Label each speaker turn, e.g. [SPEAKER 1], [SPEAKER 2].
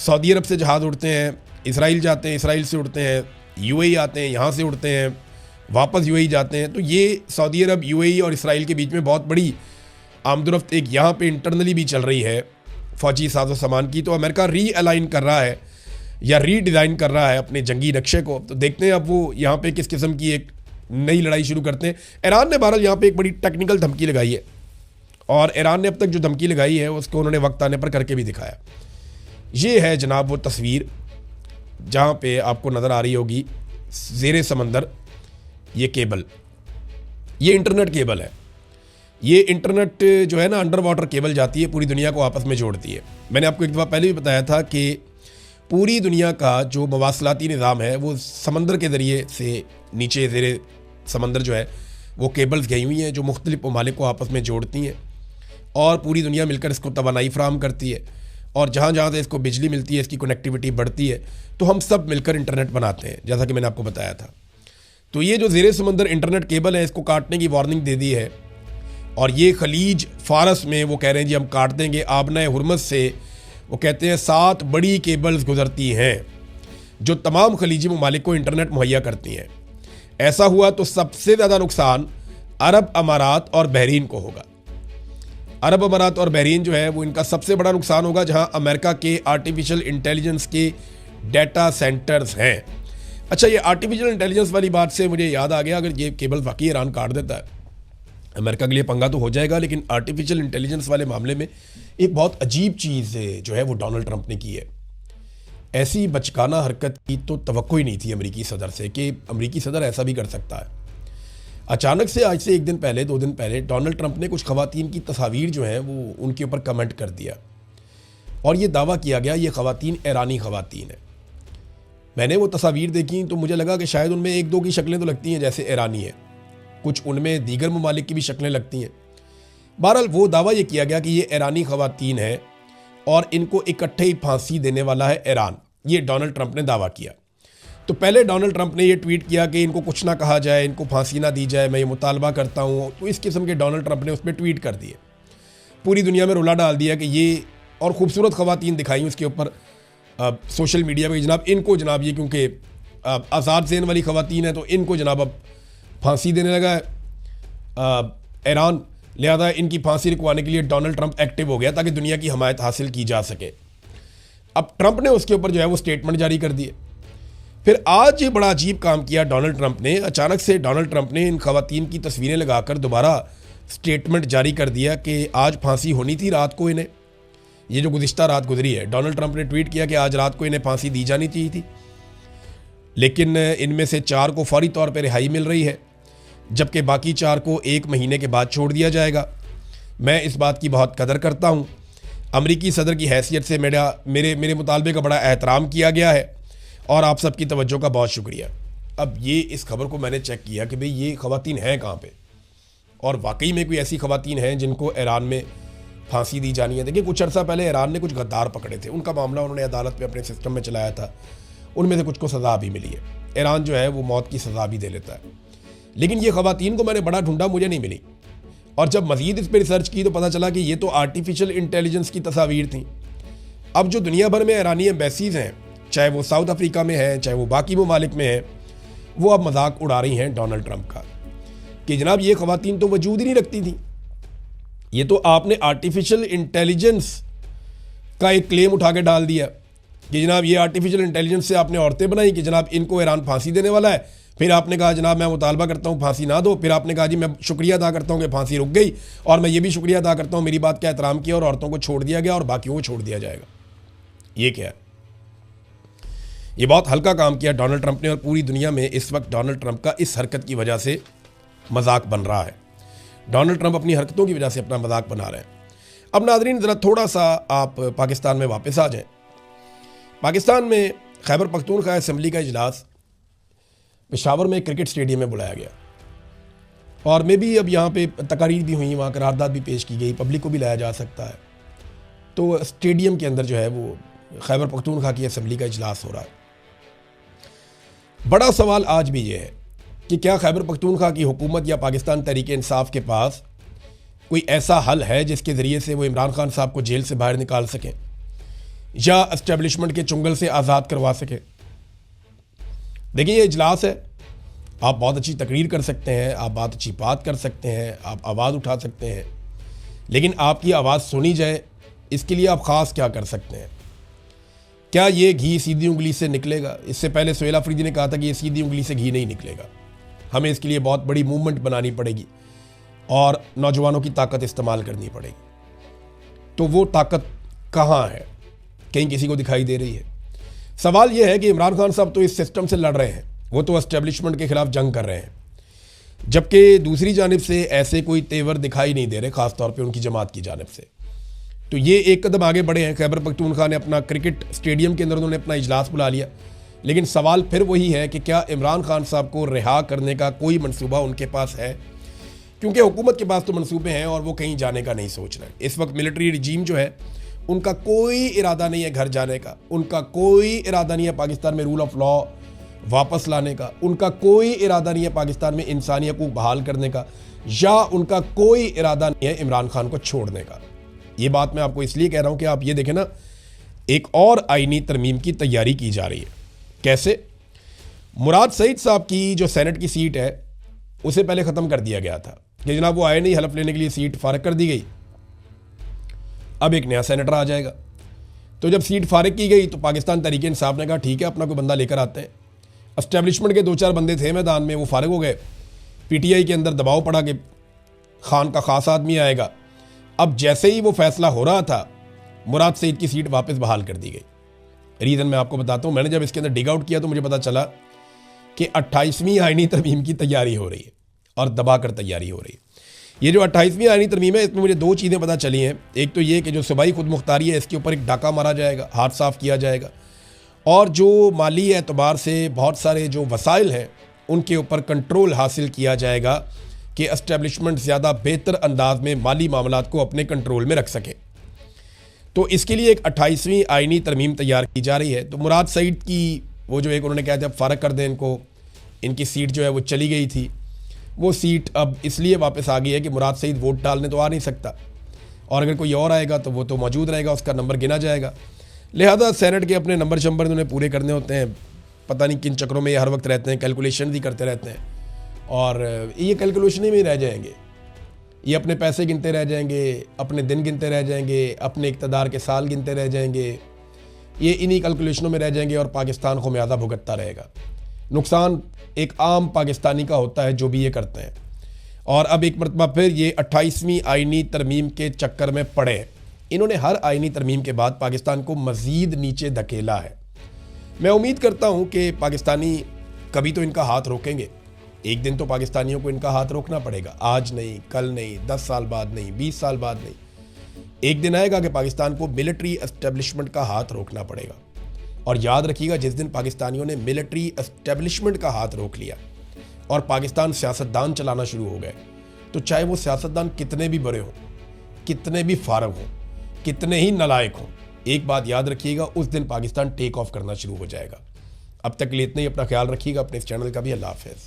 [SPEAKER 1] Saudi अरब से जहाज़ उड़ते हैं, इसराइल जाते हैं, इसराइल से उड़ते हैं, यूएई आते हैं, यहाँ से उड़ते हैं, वापस यूएई जाते हैं। तो ये सऊदी अरब, यूएई और इसराइल के बीच में बहुत बड़ी आमदोरफ्त एक यहाँ पे इंटरनली भी चल रही है फ़ौजी साजो सामान की। तो अमेरिका रीअलाइन कर रहा है या रीडिज़ाइन कर रहा है अपने जंगी नक्शे को। तो देखते हैं अब वो यहाँ पे किस किस्म की एक नई लड़ाई शुरू करते हैं। ईरान ने बहरहाल यहाँ पे एक बड़ी टेक्निकल धमकी लगाई है, और ईरान ने अब तक जो धमकी लगाई है उसको उन्होंने वक्त आने पर करके भी दिखाया। ये है जनाब वो तस्वीर जहाँ पे आपको नज़र आ रही होगी ज़ेरे समंदर ये केबल, ये इंटरनेट केबल है। ये इंटरनेट जो है ना अंडर वाटर केबल जाती है, पूरी दुनिया को आपस में जोड़ती है। मैंने आपको एक दफ़ा पहले भी बताया था कि पूरी दुनिया का जो मवासलाती निज़ाम है वो समंदर के ज़रिए से नीचे ज़ेरे समंदर जो है वो केबल्स गई हुई हैं जो मुख्तलिफ ममालिक को आपस में जोड़ती हैं, और पूरी दुनिया मिलकर इसको तवानाई फ़राहम करती है, और जहाँ जहाँ से इसको बिजली मिलती है, इसकी कनेक्टिविटी बढ़ती है, तो हम सब मिलकर इंटरनेट बनाते हैं, जैसा कि मैंने आपको बताया था। तो ये जो ज़ेरे समंदर इंटरनेट केबल है इसको काटने की वार्निंग दे दी है, और ये खलीज फ़ारस में वो कह रहे हैं जी हम काट देंगे। आबना हुरमज़ से वो कहते हैं 7 बड़ी केबल्स गुजरती हैं जो तमाम खलीजी ममालिक को इंटरनेट मुहैया करती हैं। ऐसा हुआ तो सबसे ज़्यादा नुकसान अरब अमारात और बहरीन को होगा। अरब अमारात और बहरीन जो है वो इनका सबसे बड़ा नुकसान होगा, जहाँ अमेरिका के आर्टिफिशियल इंटेलिजेंस के डाटा सेंटर्स हैं। अच्छा, ये आर्टिफिशियल इंटेलिजेंस वाली बात से मुझे याद आ गया, अगर ये केबल वाकई ईरान काट देता है अमेरिका के लिए पंगा तो हो जाएगा, लेकिन आर्टिफिशियल इंटेलिजेंस वाले मामले में एक बहुत अजीब चीज़ जो है वो डोनाल्ड ट्रंप ने की है। ऐसी बचकाना हरकत की तो तवक्को ही नहीं थी अमेरिकी सदर से कि अमेरिकी सदर ऐसा भी कर सकता है। अचानक से आज से 1 दिन पहले 2 दिन पहले डोनाल्ड ट्रंप ने कुछ ख़वातीन की तस्वीर जो हैं वो उनके ऊपर कमेंट कर दिया, और ये दावा किया गया ये ख़वातीन ईरानी ख़वातीन हैं। मैंने वो तस्वीर देखी तो मुझे लगा कि शायद उनमें 1-2 की शक्लें तो लगती हैं जैसे ईरानी है, कुछ उनमें दीगर ममालिक की भी शक्लें लगती हैं। बहरहाल वो दावा ये किया गया कि ये ईरानी ख़वातीन हैं और इनको इकट्ठे ही फांसी देने वाला है ईरान, ये डोनाल्ड ट्रंप ने दावा किया। तो पहले डोनाल्ड ट्रंप ने ये ट्वीट किया कि इनको कुछ ना कहा जाए, इनको फांसी ना दी जाए, मैं ये मुतालबा करता हूँ। तो इस किस्म के डोनाल्ड ट्रंप ने उस पर ट्वीट कर दिए, पूरी दुनिया में रुला डाल दिया कि ये, और ख़ूबसूरत ख़वातीन दिखाई उसके ऊपर सोशल मीडिया पर, जनाब इनको जनाब ये क्योंकि आज़ाद ज़हन वाली ख़वातीन है तो इनको जनाब अब फांसी देने लगा है ईरान, लिहाजा इनकी फांसी रुकवाने के लिए डोनाल्ड ट्रंप एक्टिव हो गया ताकि दुनिया की हमायत हासिल की जा सके। अब ट्रंप ने उसके ऊपर जो है वो स्टेटमेंट जारी कर दिए। फिर आज ये बड़ा अजीब काम किया डोनाल्ड ट्रंप ने, अचानक से डोनाल्ड ट्रंप ने इन ख़वातीन की तस्वीरें लगाकर दोबारा स्टेटमेंट जारी कर दिया कि आज फांसी होनी थी रात को इन्हें, ये जो गुज़िश्ता रात गुजरी है। डोनाल्ड ट्रंप ने ट्वीट किया कि आज रात को इन्हें फांसी दी जानी चाहिए थी, लेकिन इनमें से 4 को फौरी तौर पर रिहाई मिल रही है, जबकि बाकी 4 को 1 महीने के बाद छोड़ दिया जाएगा। मैं इस बात की बहुत कदर करता हूँ। अमरीकी सदर की हैसियत से मेरे मुतालबे का बड़ा एहतराम किया गया है, और आप सबकी तवज्जो का बहुत शुक्रिया। अब ये इस खबर को मैंने चेक किया कि भाई ये ख़वातीन हैं कहाँ पे, और वाकई में कोई ऐसी ख़वातीन हैं जिनको ईरान में फांसी दी जानी है। देखिए, कुछ अर्सा पहले ईरान ने कुछ गद्दार पकड़े थे, उनका मामला उन्होंने अदालत में अपने सिस्टम में चलाया था, उनमें से कुछ को सज़ा भी मिली है। ईरान जो है वो मौत की सज़ा भी दे लेता है, लेकिन ये ख़वातीन को मैंने बड़ा ढूंढा, मुझे नहीं मिली। और जब मज़ीद इस पर रिसर्च की तो पता चला कि ये तो आर्टिफिशियल इंटेलिजेंस की तस्वीर थी। अब जो दुनिया भर में ईरानी एम्बेसीज़ हैं, चाहे वो साउथ अफ्रीका में है, चाहे वो बाकी ममालिक में है, वो अब मजाक उड़ा रही हैं डोनाल्ड ट्रंप का कि जनाब ये ख़वातीन तो वजूद ही नहीं रखती थी, ये तो आपने आर्टिफिशियल इंटेलिजेंस का एक क्लेम उठा के डाल दिया कि जनाब ये आर्टिफिशियल इंटेलिजेंस से आपने औरतें बनाई कि जनाब इनको ईरान फांसी देने वाला है। फिर आपने कहा जनाब मैं मुतालबा करता हूँ फांसी ना दो। फिर आपने कहा जी मैं शुक्रिया अदा करता हूँ कि फांसी रुक गई, और मैं ये भी शुक्रिया अदा करता हूँ मेरी बात का एहतराम किया और औरतों को छोड़ दिया गया और बाकियों को छोड़ दिया जाएगा। ये क्या है? ये बहुत हल्का काम किया डोनाल्ड ट्रंप ने, और पूरी दुनिया में इस वक्त डोनाल्ड ट्रंप का इस हरकत की वजह से मजाक बन रहा है। डोनाल्ड ट्रंप अपनी हरकतों की वजह से अपना मजाक बना रहे हैं। अब नाज़रीन ज़रा थोड़ा सा आप पाकिस्तान में वापस आ जाएं। पाकिस्तान में खैबर पख्तूनख्वा असम्बली का इजलास पेशावर में क्रिकेट स्टेडियम में बुलाया गया, और मे भी अब यहाँ पे तकारीर भी हुई, वहाँ करारदाद भी पेश की गई, पब्लिक को भी लाया जा सकता है। तो स्टेडियम के अंदर जो है वो खैबर पख्तूनख्वा की असम्बली का इजलास हो रहा है। बड़ा सवाल आज भी ये है कि क्या खैबर पख्तूनख्वा की हुकूमत या पाकिस्तान तहरीक इंसाफ के पास कोई ऐसा हल है जिसके ज़रिए से वो इमरान खान साहब को जेल से बाहर निकाल सकें। या एस्टेब्लिशमेंट के चुंगल से आज़ाद करवा सके। देखिए ये इजलास है, आप बहुत अच्छी तकरीर कर सकते हैं, आप बहुत अच्छी बात कर सकते हैं, आप आवाज़ उठा सकते हैं, लेकिन आपकी आवाज़ सुनी जाए इसके लिए आप ख़ास क्या कर सकते हैं? क्या ये घी सीधी उंगली से निकलेगा? इससे पहले सुहेल अफरीदी ने कहा था कि ये सीधी उंगली से घी नहीं निकलेगा, हमें इसके लिए बहुत बड़ी मूवमेंट बनानी पड़ेगी और नौजवानों की ताकत इस्तेमाल करनी पड़ेगी। तो वो ताकत कहाँ है? कहीं किसी को दिखाई दे रही है? सवाल यह है कि इमरान खान साहब तो इस सिस्टम से लड़ रहे हैं, वो तो एस्टेब्लिशमेंट के खिलाफ जंग कर रहे हैं, जबकि दूसरी जानिब से ऐसे कोई तेवर दिखाई नहीं दे रहे, ख़ासतौर पे उनकी जमात की जानिब से। तो ये एक कदम आगे बढ़े हैं। खैबर पख्तूनख्वा ने अपना क्रिकेट स्टेडियम के अंदर उन्होंने अपना इजलास बुला लिया, लेकिन सवाल फिर वही है कि क्या इमरान खान साहब को रिहा करने का कोई मंसूबा उनके पास है? क्योंकि हुकूमत के पास तो मंसूबे हैं और वो कहीं जाने का नहीं सोच रहे। इस वक्त मिलिट्री रिजीम जो है उनका कोई इरादा नहीं है घर जाने का, उनका कोई इरादा नहीं है पाकिस्तान में रूल ऑफ लॉ वापस लाने का, उनका कोई इरादा नहीं है पाकिस्तान में इंसानी हकूक बहाल करने का, या उनका कोई इरादा नहीं है इमरान खान को छोड़ने का। ये बात मैं आपको इसलिए कह रहा हूं कि आप ये देखें ना, एक और आईनी तरमीम की तैयारी की जा रही है। कैसे? मुराद सईद साहब की जो सेनेट की सीट है उसे पहले ख़त्म कर दिया गया था कि जनाब वो आए नहीं, हलफ लेने के लिए सीट फारग कर दी गई। अब एक नया सेनेटर आ जाएगा। तो जब सीट फारग की गई तो पाकिस्तान तहरीक इंसाफ ने कहा ठीक है, अपना कोई बंदा लेकर आते हैं। एस्टेब्लिशमेंट के 2-4 बंदे थे मैदान में, वो फारग हो गए। पीटीआई के अंदर दबाव पड़ा कि खान का ख़ास आदमी आएगा। अब जैसे ही वो फैसला हो रहा था, मुराद सईद की सीट वापस बहाल कर दी गई। रीज़न मैं आपको बताता हूँ। मैंने जब इसके अंदर डिग आउट किया तो मुझे पता चला कि 28वीं आईनी तरमीम की तैयारी हो रही है और दबाकर तैयारी हो रही है। ये जो 28वीं आईनी तरमीम है, इसमें मुझे 2 चीज़ें पता चली हैं। एक तो ये कि जो सूबाई खुद मुख्तारी है इसके ऊपर एक डाका मारा जाएगा, हाथ साफ किया जाएगा, और जो माली एतबार से बहुत सारे जो वसाइल हैं उनके ऊपर कंट्रोल हासिल किया जाएगा कि एस्टेब्लिशमेंट ज़्यादा बेहतर अंदाज में माली मामलात को अपने कंट्रोल में रख सके। तो इसके लिए एक 28वीं आईनी तरमीम तैयार की जा रही है। तो मुराद सईद की वो जो एक उन्होंने कहा था अब फ़ारग कर दें इनको, इनकी सीट जो है वो चली गई थी, वो सीट अब इसलिए वापस आ गई है कि मुराद सईद वोट डालने तो आ नहीं सकता, और अगर कोई और आएगा तो वो तो मौजूद रहेगा, उसका नंबर गिना जाएगा। लिहाजा सेनेट के अपने नंबर उन्हें पूरे करने होते हैं। पता नहीं किन चक्रों में ये हर वक्त रहते हैं, कैलकुलेशन भी करते रहते हैं, और ये कैलकुलेशन ही में रह जाएंगे। ये अपने पैसे गिनते रह जाएंगे, अपने दिन गिनते रह जाएंगे, अपने इक़्तिदार के साल गिनते रह जाएंगे। ये इन्हीं कैलकुलेशनों में रह जाएंगे और पाकिस्तान ख़ुमियाज़ा भुगतता रहेगा। नुकसान एक आम पाकिस्तानी का होता है जो भी ये करते हैं। और अब एक मरतबा फिर ये 28वीं आईनी तरमीम के चक्कर में पड़े। इन्होंने हर आईनी तरमीम के बाद पाकिस्तान को मज़ीद नीचे धकेला है। मैं उम्मीद करता हूँ कि पाकिस्तानी कभी तो इनका हाथ रोकेंगे। एक दिन तो पाकिस्तानियों को इनका हाथ रोकना पड़ेगा, आज नहीं, कल नहीं, 10 साल बाद नहीं, 20 साल बाद नहीं। एक दिन आएगा कि पाकिस्तान को मिलिट्री एस्टेब्लिशमेंट का हाथ रोकना पड़ेगा। और याद रखिएगा, जिस दिन पाकिस्तानियों ने मिलिट्री एस्टेब्लिशमेंट का हाथ रोक लिया और पाकिस्तान सियासतदान चलाना शुरू हो गए, तो चाहे वो सियासतदान कितने भी बड़े हों, कितने भी फारग हों, कितने ही नालायक हों, एक बात याद रखिएगा, उस दिन पाकिस्तान टेक ऑफ करना शुरू हो जाएगा। अब तक के लिए इतना ही। अपना ख्याल रखिएगा, अपने इस चैनल का भी। अल्लाह हाफ़िज़।